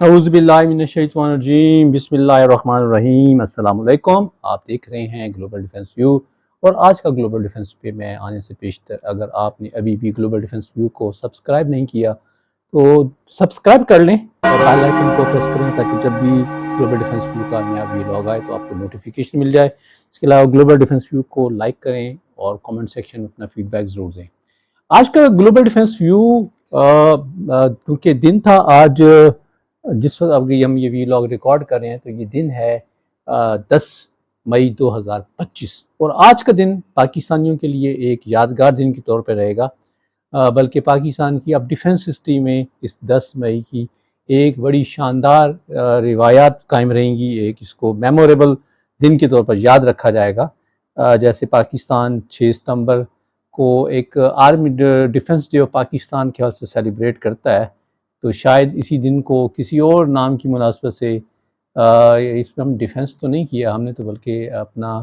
اعوذ باللہ من الشیطان الرجیم، بسم اللہ الرحمن الرحیم۔ السلام علیکم، آپ دیکھ رہے ہیں گلوبل ڈیفنس ویو، اور آج کا گلوبل ڈیفنس پہ میں آنے سے پیشتر اگر آپ نے ابھی بھی گلوبل ڈیفنس ویو کو سبسکرائب نہیں کیا تو سبسکرائب کر لیں اور بیل آئیکن کو پریس کریں تاکہ جب بھی گلوبل ڈیفنس ویو کا نیا ویلاگ آئے تو آپ کو نوٹیفیکیشن مل جائے۔ اس کے علاوہ گلوبل ڈیفنس ویو کو لائک کریں اور کامنٹ سیکشن میں اپنا فیڈ بیک ضرور دیں۔ آج کا گلوبل ڈیفنس ویو کیونکہ دن تھا آج، جس وقت اب ہم یہ ویلاگ ریکارڈ کر رہے ہیں تو یہ دن ہے 10 مئی 2025، اور آج کا دن پاکستانیوں کے لیے ایک یادگار دن کے طور پہ رہے گا، بلکہ پاکستان کی اب ڈیفنس ہسٹری میں اس 10 مئی کی ایک بڑی شاندار روایات قائم رہیں گی، ایک اس کو میموریبل دن کے طور پر یاد رکھا جائے گا۔ جیسے پاکستان 6 ستمبر کو ایک army defence day of Pakistan کے حوالے سے سیلیبریٹ کرتا ہے، تو شاید اسی دن کو کسی اور نام کی مناسبت سے اس میں ہم ڈیفنس تو نہیں کیا ہم نے، تو بلکہ اپنا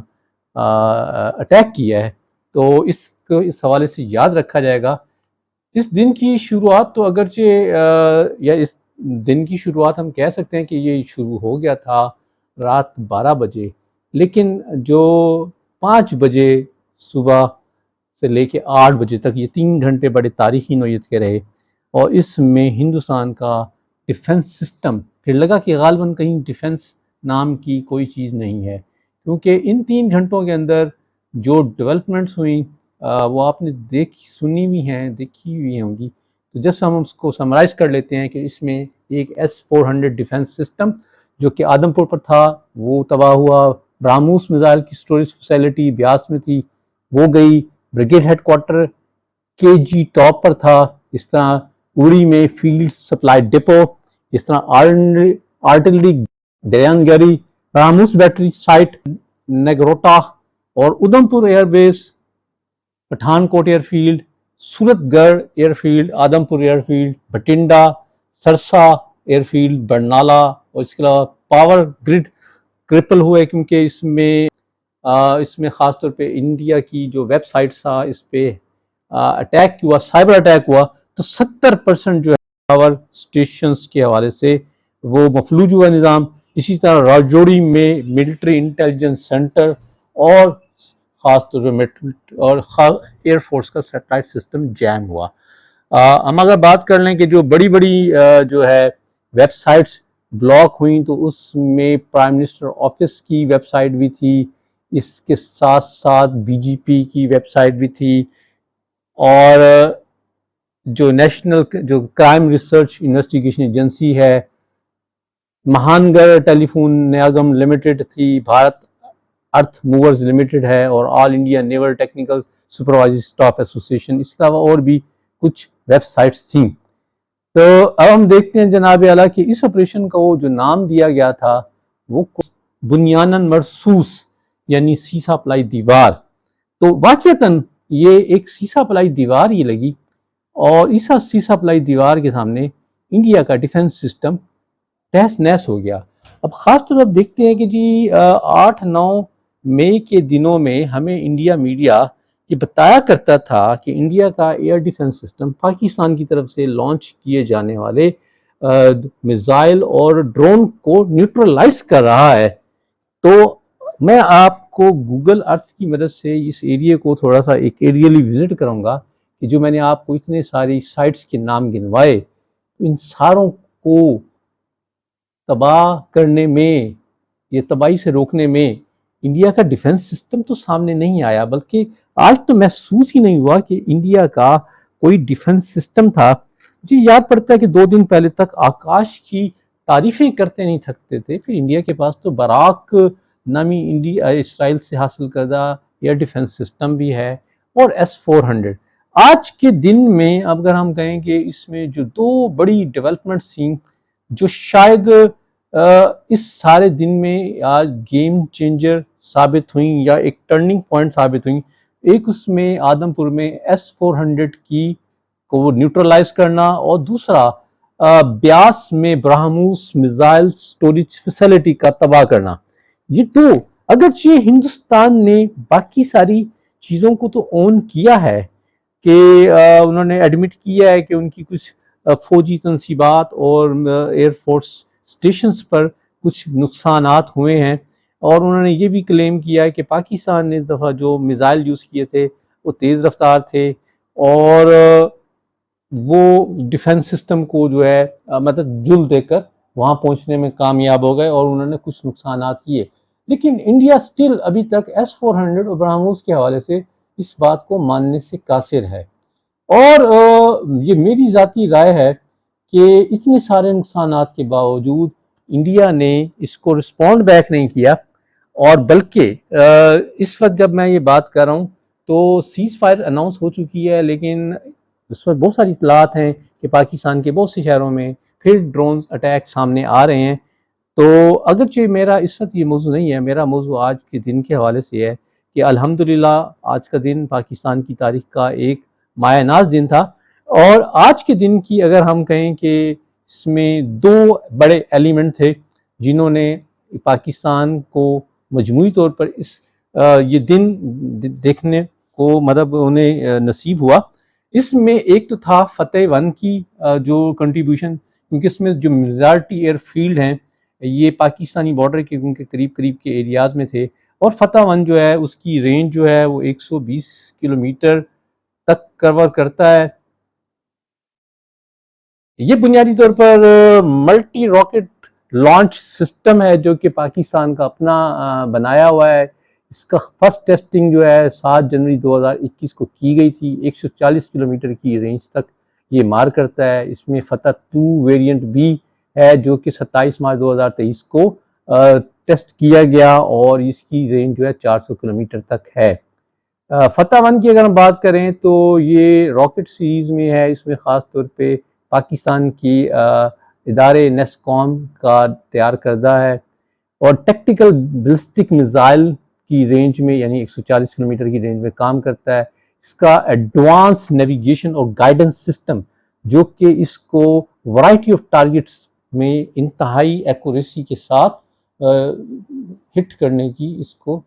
اٹیک کیا ہے، تو اس کو اس حوالے سے یاد رکھا جائے گا۔ اس دن کی شروعات تو اگرچہ یا اس دن کی شروعات ہم کہہ سکتے ہیں کہ یہ شروع ہو گیا تھا رات 12 بجے، لیکن جو 5 بجے صبح سے لے کے 8 بجے تک یہ 3 گھنٹے بڑے تاریخی نوعیت کے رہے، اور اس میں ہندوستان کا ڈیفنس سسٹم پھر لگا کہ غالباً کہیں ڈیفنس نام کی کوئی چیز نہیں ہے، کیونکہ ان 3 گھنٹوں کے اندر جو ڈیولپمنٹس ہوئیں وہ آپ نے سنی ہوئی ہیں، دیکھی ہوئی ہوں گی، تو جیسے ہم اس کو سمرائز کر لیتے ہیں کہ اس میں ایک S-400 ڈیفنس سسٹم جو کہ آدم پور پر تھا وہ تباہ ہوا، براموس میزائل کی سٹوریج فیسیلٹی بیاس میں تھی وہ گئی، brigade headquarter KG top پر تھا، اس طرح اوڑی میں فیلڈ سپلائی ڈپو، اس طرح آرٹلری دیان گیری، براموس بیٹری سائٹ نگروٹا، اور ادھم پور ایئر بیس، پٹھان کوٹ ایئر فیلڈ، سورت گڑھ ایئر فیلڈ، آدم پور year field, بھٹنڈا، Sirsa year field, Barnala, اور اس کے علاوہ پاور گرڈ کرپل ہوئے کیونکہ اس میں خاص طور پہ انڈیا کی جو ویب سائٹس تھا اس پہ اٹیک ہوا، سائبر اٹیک ہوا، تو 70% جو ہے پاور اسٹیشنز کے حوالے سے وہ مفلوج ہوا نظام۔ اسی طرح راجوڑی میں ملٹری انٹیلیجنس سینٹر اور خاص طور پہ اور ایئر فورس کا سیٹلائٹ سسٹم جیم ہوا۔ ہم اگر بات کر لیں کہ جو بڑی بڑی جو ہے ویب سائٹس بلاک ہوئیں تو اس میں پرائم منسٹر آفس کی ویب سائٹ بھی تھی، اس کے ساتھ ساتھ BJP کی ویب سائٹ بھی تھی، اور جو نیشنل جو کرائم ریسرچ انویسٹیگیشن ایجنسی ہے، مہانگر ٹیلی فون نیگم لمیٹڈ تھی، بھارت ارتھ موورز لمیٹڈ ہے، اور آل انڈیا نیول ٹیکنیکل سپروائزری اسٹاف ایسوسیشن، اس کے علاوہ اور بھی کچھ ویب سائٹس تھیں۔ تو اب ہم دیکھتے ہیں جناب اعلیٰ کہ اس آپریشن کا وہ جو نام دیا گیا تھا وہ بنیاناً مرصوص، یعنی سیسا پلائی دیوار۔ تو واقعتاً یہ ایک سیسا پلائی دیوار ہی لگی، اور اس سیسا پلائی دیوار کے سامنے انڈیا کا ڈیفنس سسٹم تہس نہس ہو گیا۔ اب خاص طور پر دیکھتے ہیں کہ جی 8-9 مئی کے دنوں میں ہمیں انڈیا میڈیا یہ بتایا کرتا تھا کہ انڈیا کا ایئر ڈیفنس سسٹم پاکستان کی طرف سے لانچ کیے جانے والے میزائل اور ڈرون کو نیوٹرلائز کر رہا ہے۔ تو میں آپ کو گوگل ارتھ کی مدد سے اس ایریے کو تھوڑا سا ایک ایریلی وزٹ کروں گا کہ جو میں نے آپ کو اتنے ساری سائٹس کے نام گنوائے، ان ساروں کو تباہ کرنے میں، یہ تباہی سے روکنے میں انڈیا کا ڈیفنس سسٹم تو سامنے نہیں آیا، بلکہ آج تو محسوس ہی نہیں ہوا کہ انڈیا کا کوئی ڈیفنس سسٹم تھا۔ مجھے یاد پڑتا ہے کہ 2 دن پہلے تک آکاش کی تعریفیں کرتے نہیں تھکتے تھے، پھر انڈیا کے پاس تو براک نامی اسرائیل سے حاصل کردہ ایئر ڈیفنس سسٹم بھی ہے، اور S-400۔ آج کے دن میں اگر ہم کہیں کہ اس میں جو 2 بڑی ڈیولپمنٹس تھیں جو شاید اس سارے دن میں آج گیم چینجر ثابت ہوئیں یا ایک ٹرننگ پوائنٹ ثابت ہوئیں، ایک اس میں آدم پور میں S-400 کی کو وہ نیوٹرلائز کرنا، اور دوسرا بیاس میں برہموس میزائل سٹوریج فیسیلٹی کا تباہ کرنا۔ یہ تو اگرچہ ہندوستان نے باقی ساری چیزوں کو تو اون کیا ہے، کہ انہوں نے ایڈمٹ کیا ہے کہ ان کی کچھ فوجی تنصیبات اور ایئر فورس اسٹیشنز پر کچھ نقصانات ہوئے ہیں، اور انہوں نے یہ بھی کلیم کیا ہے کہ پاکستان نے اس دفعہ جو میزائل یوز کیے تھے وہ تیز رفتار تھے، اور وہ ڈیفنس سسٹم کو جو ہے مطلب جل دے کر وہاں پہنچنے میں کامیاب ہو گئے، اور انہوں نے کچھ نقصانات کیے۔ لیکن انڈیا سٹل ابھی تک S-400 اور برہموس کے حوالے سے اس بات کو ماننے سے قاصر ہے، اور یہ میری ذاتی رائے ہے کہ اتنے سارے نقصانات کے باوجود انڈیا نے اس کو رسپونڈ بیک نہیں کیا، اور بلکہ اس وقت جب میں یہ بات کر رہا ہوں تو سیز فائر اناؤنس ہو چکی ہے، لیکن اس وقت بہت ساری اطلاعات ہیں کہ پاکستان کے بہت سے شہروں میں پھر ڈرونز اٹیک سامنے آ رہے ہیں۔ تو اگرچہ میرا اس وقت یہ موضوع نہیں ہے، میرا موضوع آج کے دن کے حوالے سے ہے کہ الحمدللہ آج کا دن پاکستان کی تاریخ کا ایک مایہ ناز دن تھا، اور آج کے دن کی اگر ہم کہیں کہ اس میں دو بڑے ایلیمنٹ تھے جنہوں نے پاکستان کو مجموعی طور پر یہ دن دیکھنے کو مطلب انہیں نصیب ہوا۔ اس میں ایک تو تھا فتح 1 کی جو کنٹریبیوشن، کیونکہ اس میں جو میجارٹی ایئر فیلڈ ہیں یہ پاکستانی بارڈر کے قریب کے ایریاز میں تھے، اور فتح 1 جو ہے اس کی رینج جو ہے وہ 120 کلومیٹر تک کور کرتا ہے۔ یہ بنیادی طور پر ملٹی راکٹ لانچ سسٹم ہے جو کہ پاکستان کا اپنا بنایا ہوا ہے۔ اس کا فرسٹ ٹیسٹنگ جو ہے 7 جنوری 2021 کو کی گئی تھی، 140 کلومیٹر کی رینج تک یہ مار کرتا ہے۔ اس میں فتح 2 ویریئنٹ بھی ہے جو کہ 27 مارچ 2023 کو ٹیسٹ کیا گیا، اور اس کی رینج جو ہے 400 کلومیٹر تک ہے۔ فتح 1 کی اگر ہم بات کریں تو یہ راکٹ سیریز میں ہے، اس میں خاص طور پہ پاکستان کی ادارے نیسکوم کا تیار کردہ ہے، اور ٹیکٹیکل بیلسٹک میزائل کی رینج میں یعنی 140 کلومیٹر کی رینج میں کام کرتا ہے۔ اس کا ایڈوانس نیویگیشن اور گائیڈنس سسٹم جو کہ اس کو ورائٹی آف ٹارگٹس میں انتہائی ایکوریسی کے ساتھ ہٹ کرنے کی اس کو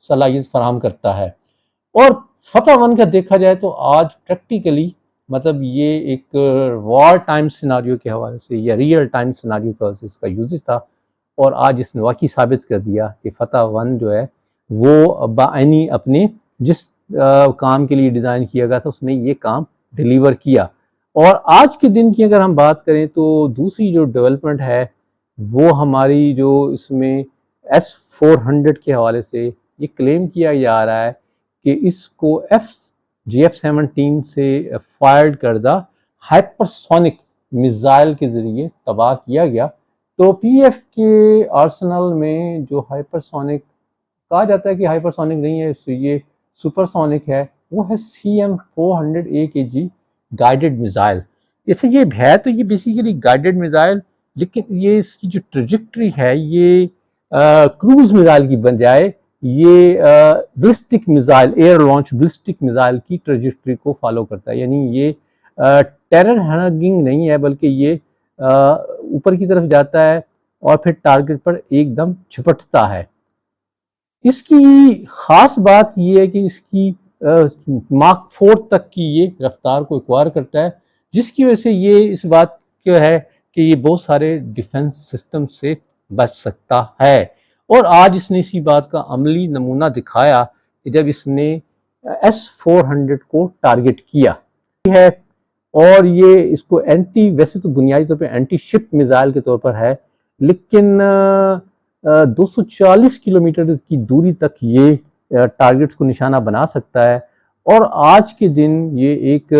صلاحیت فراہم کرتا ہے۔ اور فتح 1 کا دیکھا جائے تو آج پریکٹیکلی مطلب یہ ایک وار ٹائم سیناریو کے حوالے سے یا ریئل ٹائم سیناریو کا اس کا یوزز تھا، اور آج اس نے واقعی ثابت کر دیا کہ فتح 1 جو ہے وہ بعنی اپنے جس کام کے لیے ڈیزائن کیا گیا تھا اس نے یہ کام ڈیلیور کیا۔ اور آج کے دن کی اگر ہم بات کریں تو دوسری جو ڈیولپمنٹ ہے وہ ہماری جو اس میں S-400 کے حوالے سے یہ کلیم کیا جا رہا ہے کہ اس کو GF-17 سے فائرڈ کردہ ہائپرسونک میزائل کے ذریعے تباہ کیا گیا۔ تو پی ایف کے آرسنل میں جو ہائپرسونک کہا جاتا ہے کہ ہائپرسونک نہیں ہے، یہ سپر سونک ہے، وہ ہے CM-400 گائیڈڈ میزائل۔ جیسے یہ ہے تو یہ بیسیکلی گائیڈڈ میزائل، لیکن یہ اس کی جو ٹریجیکٹری ہے یہ کروز میزائل کی بجائے یہ ballistic missile, air launch ballistic missile کی ٹریجیکٹری کو فالو کرتا ہے، یعنی یہ ٹیرر ہنگنگ نہیں ہے بلکہ یہ اوپر کی طرف جاتا ہے اور پھر ٹارگٹ پر ایک دم چھپٹتا ہے۔ اس کی خاص بات یہ ہے کہ اس کی ماک 4 تک کی یہ رفتار کو ایکوائر کرتا ہے، جس کی وجہ سے یہ اس بات کا ہے کہ یہ بہت سارے ڈیفنس سسٹم سے بچ سکتا ہے۔ اور آج اس نے اسی بات کا عملی نمونہ دکھایا کہ جب اس نے S-400 کو ٹارگٹ کیا ہے، اور یہ اس کو ویسے تو بنیادی طور پہ اینٹی شپ میزائل کے طور پر ہے، لیکن 240 کلومیٹر کی دوری تک یہ ٹارگٹس کو نشانہ بنا سکتا ہے۔ اور آج کے دن یہ ایک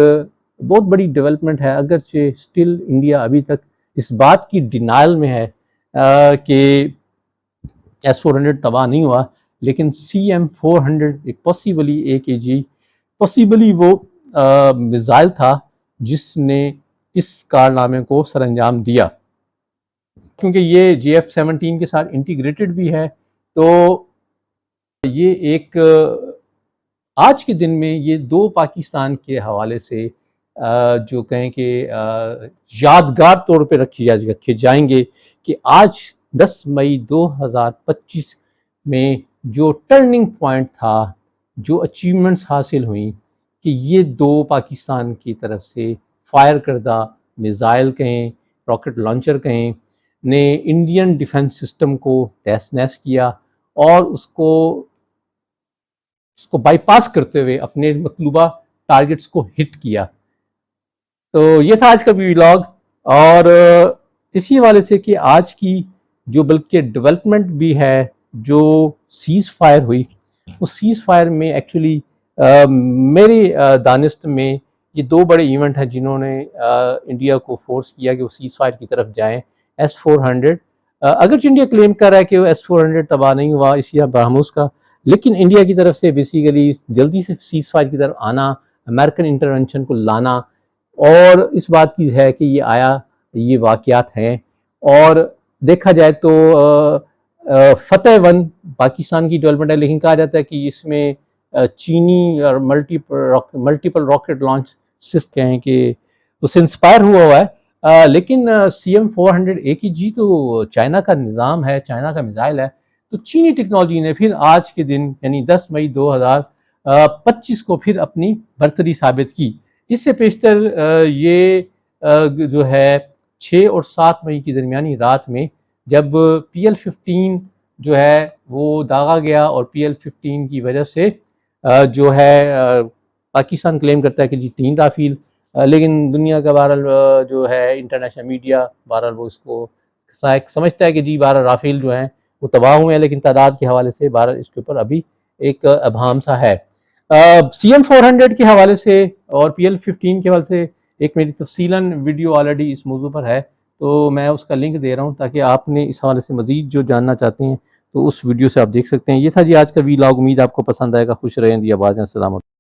بہت بڑی ڈیولپمنٹ ہے، اگرچہ سٹل انڈیا ابھی تک اس بات کی ڈینائل میں ہے کہ S-400 تباہ نہیں ہوا، لیکن CM-400 ایک پاسیبلی وہ میزائل تھا جس نے اس کارنامے کو سر انجام دیا، کیونکہ یہ GF-17 کے ساتھ انٹیگریٹڈ بھی ہے۔ تو یہ ایک آج کے دن میں یہ دو پاکستان کے حوالے سے جو کہیں کہ یادگار طور پہ رکھے جائیں گے کہ آج 10 مئی 2025 میں جو ٹرننگ پوائنٹ تھا، جو اچیومنٹس حاصل ہوئیں کہ یہ دو پاکستان کی طرف سے فائر کردہ میزائل کہیں، راکٹ لانچر کہیں، نے انڈین ڈیفنس سسٹم کو تہس نہس کیا اور اس کو بائی پاس کرتے ہوئے اپنے مطلوبہ ٹارگٹس کو ہٹ کیا۔ تو یہ تھا آج کا ولاگ، اور اسی حوالے سے کہ آج کی جو بلکہ ڈیولپمنٹ بھی ہے، جو سیز فائر ہوئی، اس سیز فائر میں ایکچولی میری دانست میں یہ دو بڑے ایونٹ ہیں جنہوں نے انڈیا کو فورس کیا کہ وہ سیز فائر کی طرف جائیں۔ S-400 اگرچہ انڈیا کلیم کر رہا ہے کہ وہ S-400 تباہ نہیں ہوا ایشیا برہموس کا، لیکن انڈیا کی طرف سے بیسیکلی جلدی سے سیز فائر کی طرف آنا، امریکن انٹرونشن کو لانا، اور اس بات کی ہے کہ یہ آیا، یہ واقعات ہیں۔ اور دیکھا جائے تو فتح 1 پاکستان کی ڈیولپمنٹ ہے، لیکن کہا جاتا ہے کہ اس میں چینی اور ملٹیپل راکٹ لانچ سسٹم ہیں کہ اس سے انسپائر ہوا ہے، لیکن CM-400AKG تو چائنا کا نظام ہے، چائنا کا میزائل ہے، تو چینی ٹیکنالوجی نے پھر آج کے دن یعنی 10 مئی 2025 کو پھر اپنی برتری ثابت کی۔ اس سے پیشتر یہ جو ہے 6 اور 7 مئی کی درمیانی رات میں جب PL-15 جو ہے وہ داغا گیا، اور PL-15 کی وجہ سے جو ہے پاکستان کلیم کرتا ہے کہ جی 3 رافیل، لیکن دنیا کا بہرحال جو ہے انٹرنیشنل میڈیا بہرحال وہ اس کو سمجھتا ہے کہ جی 12 رافیل جو ہیں وہ تباہ ہوئے ہیں، لیکن تعداد کے حوالے سے بہرحال اس کے اوپر ابھی ایک ابہام سا ہے۔ CM-400 کے حوالے سے اور PL-15 کے حوالے سے ایک میری تفصیلاً ویڈیو آلریڈی اس موضوع پر ہے، تو میں اس کا لنک دے رہا ہوں تاکہ آپ نے اس حوالے سے مزید جو جاننا چاہتے ہیں تو اس ویڈیو سے آپ دیکھ سکتے ہیں۔ یہ تھا جی آج کا ولاگ، امید آپ کو پسند آئے گا۔ خوش رہیں، دی آواز ہیں، السلام علیکم۔